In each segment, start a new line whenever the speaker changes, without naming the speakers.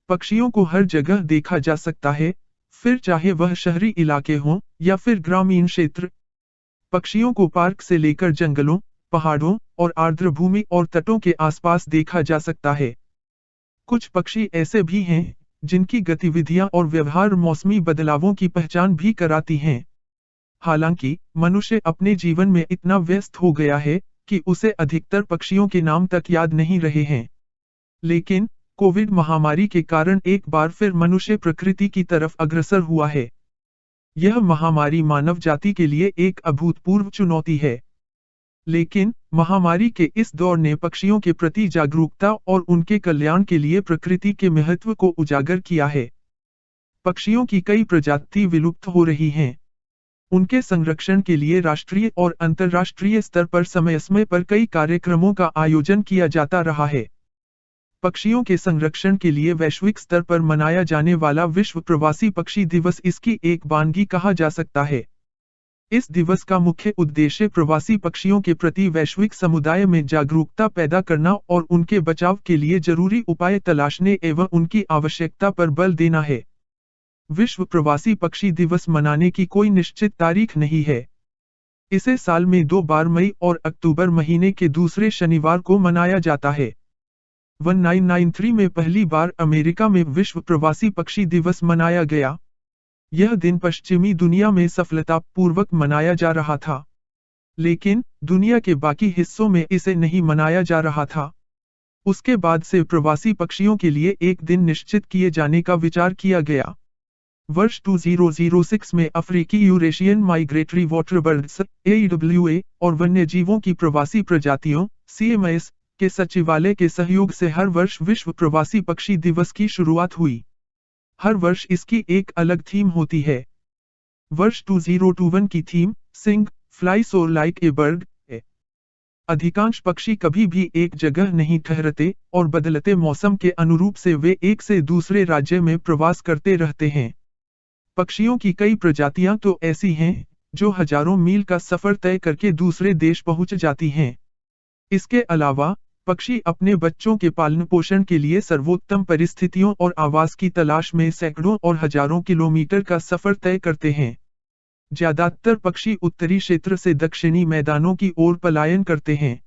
पक्षियों को हर जगह देखा जा सकता है, फिर चाहे वह शहरी इलाके हों या फिर ग्रामीण क्षेत्र। पक्षियों को पार्क से लेकर जंगलों, पहाड़ों और आर्द्र भूमि और तटों के आसपास देखा जा सकता है। कुछ पक्षी ऐसे भी हैं जिनकी गतिविधियां और व्यवहार मौसमी बदलावों की पहचान भी कराती हैं। हालांकि मनुष्य अपने जीवन में इतना व्यस्त हो गया है कि उसे अधिकतर पक्षियों के नाम तक याद नहीं रहे हैं। लेकिन कोविड महामारी के कारण एक बार फिर मनुष्य प्रकृति की तरफ अग्रसर हुआ है। यह महामारी मानव जाति के लिए एक अभूतपूर्व चुनौती है। लेकिन महामारी के इस दौर ने पक्षियों के प्रति जागरूकता और उनके कल्याण के लिए प्रकृति के महत्व को उजागर किया है। पक्षियों की कई प्रजाति विलुप्त हो रही हैं। उनके संरक्षण के लिए राष्ट्रीय और अंतर्राष्ट्रीय स्तर पर समय-समय पर कई कार्यक्रमों का आयोजन किया जाता रहा है। पक्षियों के संरक्षण के लिए वैश्विक स्तर पर मनाया जाने वाला विश्व प्रवासी पक्षी दिवस इसकी एक वानगी कहा जा सकता है। इस दिवस का मुख्य उद्देश्य प्रवासी पक्षियों के प्रति वैश्विक समुदाय में जागरूकता पैदा करना और उनके बचाव के लिए जरूरी उपाय तलाशने एवं उनकी आवश्यकता पर बल देना है। विश्व प्रवासी पक्षी दिवस मनाने की कोई निश्चित तारीख नहीं है। इसे साल में 2 बार मई और अक्टूबर महीने के दूसरे शनिवार को मनाया जाता है। 1993 में पहली बार अमेरिका में विश्व प्रवासी पक्षी दिवस मनाया गया। यह दिन पश्चिमी दुनिया में सफलतापूर्वक मनाया जा रहा था, लेकिन दुनिया के बाकी हिस्सों में इसे नहीं मनाया जा रहा था। उसके बाद से प्रवासी पक्षियों के लिए एक दिन निश्चित किए जाने का विचार किया गया। वर्ष 2006 में अफ्रीकी यूरेशियन माइग्रेटरी वाटरबर्ड्स (AEWA) और वन्यजीवों की प्रवासी प्रजातियों (CMS) के सचिवालय के सहयोग से हर वर्ष विश्व प्रवासी पक्षी दिवस की शुरुआत हुई। हर वर्ष इसकी एक अलग थीम होती है। वर्ष 2021 की थीम सिंग फ्लाई सोर लाइक ए बर्ड है। अधिकांश पक्षी कभी भी एक जगह नहीं ठहरते और बदलते मौसम के अनुरूप से वे एक से दूसरे राज्य में प्रवास करते रहते हैं। पक्षियों की कई प्रजातियां तो ऐसी हैं जो हजारों मील का सफर तय करके दूसरे देश पहुंच जाती हैं। इसके अलावा पक्षी अपने बच्चों के पालन पोषण के लिए सर्वोत्तम परिस्थितियों और आवास की तलाश में सैकड़ों और हजारों किलोमीटर का सफर तय करते हैं। ज्यादातर पक्षी उत्तरी क्षेत्र से दक्षिणी मैदानों की ओर पलायन करते हैं।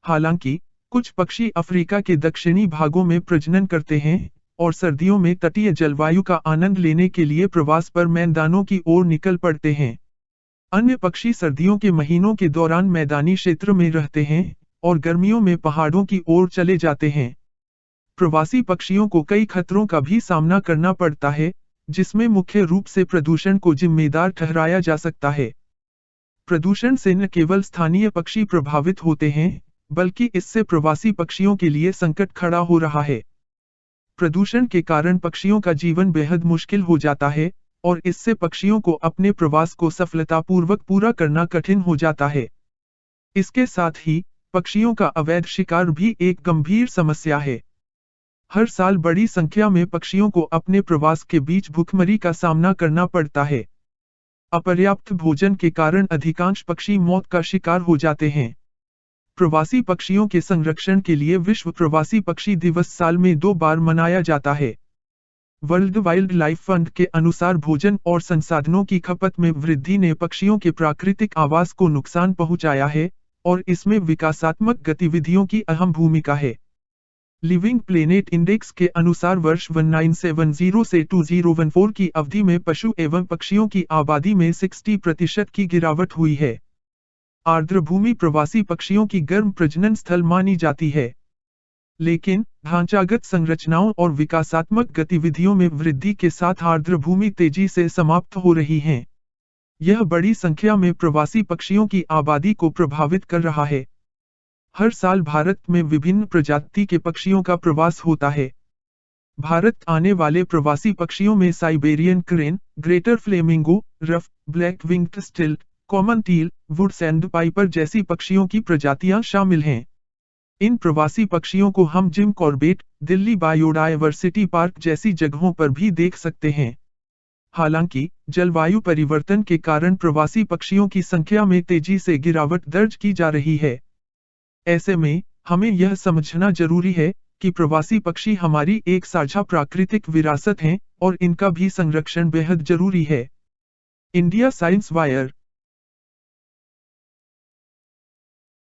हालांकि कुछ पक्षी अफ्रीका के दक्षिणी भागों में प्रजनन करते हैं और सर्दियों में तटीय जलवायु का आनंद लेने के लिए प्रवास पर मैदानों की ओर निकल पड़ते हैं। अन्य पक्षी सर्दियों के महीनों के दौरान मैदानी क्षेत्र में रहते हैं और गर्मियों में पहाड़ों की ओर चले जाते हैं। प्रवासी पक्षियों को कई खतरों का भी सामना करना पड़ता है, जिसमें मुख्य रूप से प्रदूषण को जिम्मेदार ठहराया जा सकता है। प्रदूषण से न केवल स्थानीय पक्षी प्रभावित होते हैं, बल्कि इससे प्रवासी पक्षियों के लिए संकट खड़ा हो रहा है। प्रदूषण के कारण पक्षियों का जीवन बेहद मुश्किल हो जाता है और इससे पक्षियों को अपने प्रवास को सफलतापूर्वक पूरा करना कठिन हो जाता है। इसके साथ ही पक्षियों का अवैध शिकार भी एक गंभीर समस्या है। हर साल बड़ी संख्या में पक्षियों को अपने प्रवास के बीच भूखमरी का सामना करना पड़ता है। अपर्याप्त भोजन के कारण अधिकांश पक्षी मौत का शिकार हो जाते हैं। प्रवासी पक्षियों के संरक्षण के लिए विश्व प्रवासी पक्षी दिवस साल में 2 बार मनाया जाता है। वर्ल्ड वाइल्ड लाइफ फंड के अनुसार भोजन और संसाधनों की खपत में वृद्धि ने पक्षियों के प्राकृतिक आवास को नुकसान पहुंचाया है और इसमें विकासात्मक गतिविधियों की अहम भूमिका है। लिविंग प्लेनेट इंडेक्स के अनुसार वर्ष 1970 से 2014 की अवधि में पशु एवं पक्षियों की आबादी में 60% की गिरावट हुई है। आर्द्र भूमि प्रवासी पक्षियों की गर्म प्रजनन स्थल मानी जाती है, लेकिन ढांचागत संरचनाओं और विकासात्मक गतिविधियों में वृद्धि के साथ आर्द्र भूमि तेजी से समाप्त हो रही हैं। यह बड़ी संख्या में प्रवासी पक्षियों की आबादी को प्रभावित कर रहा है। हर साल भारत में विभिन्न प्रजाति के पक्षियों का प्रवास होता है। भारत आने वाले प्रवासी पक्षियों में Siberian crane, greater flamingo, rough, black winged स्टिल्ट, कॉमन टील, वुड सैंडपाइपर जैसी पक्षियों की प्रजातियां शामिल हैं। इन प्रवासी पक्षियों को हम Jim Corbett, Delhi biodiversity park जैसी जगहों पर भी देख सकते हैं। हालांकि जलवायु परिवर्तन के कारण प्रवासी पक्षियों की संख्या में तेजी से गिरावट दर्ज की जा रही है। ऐसे में हमें यह समझना जरूरी है कि प्रवासी पक्षी हमारी एक साझा प्राकृतिक विरासत हैं और इनका भी संरक्षण बेहद जरूरी है। India science wire.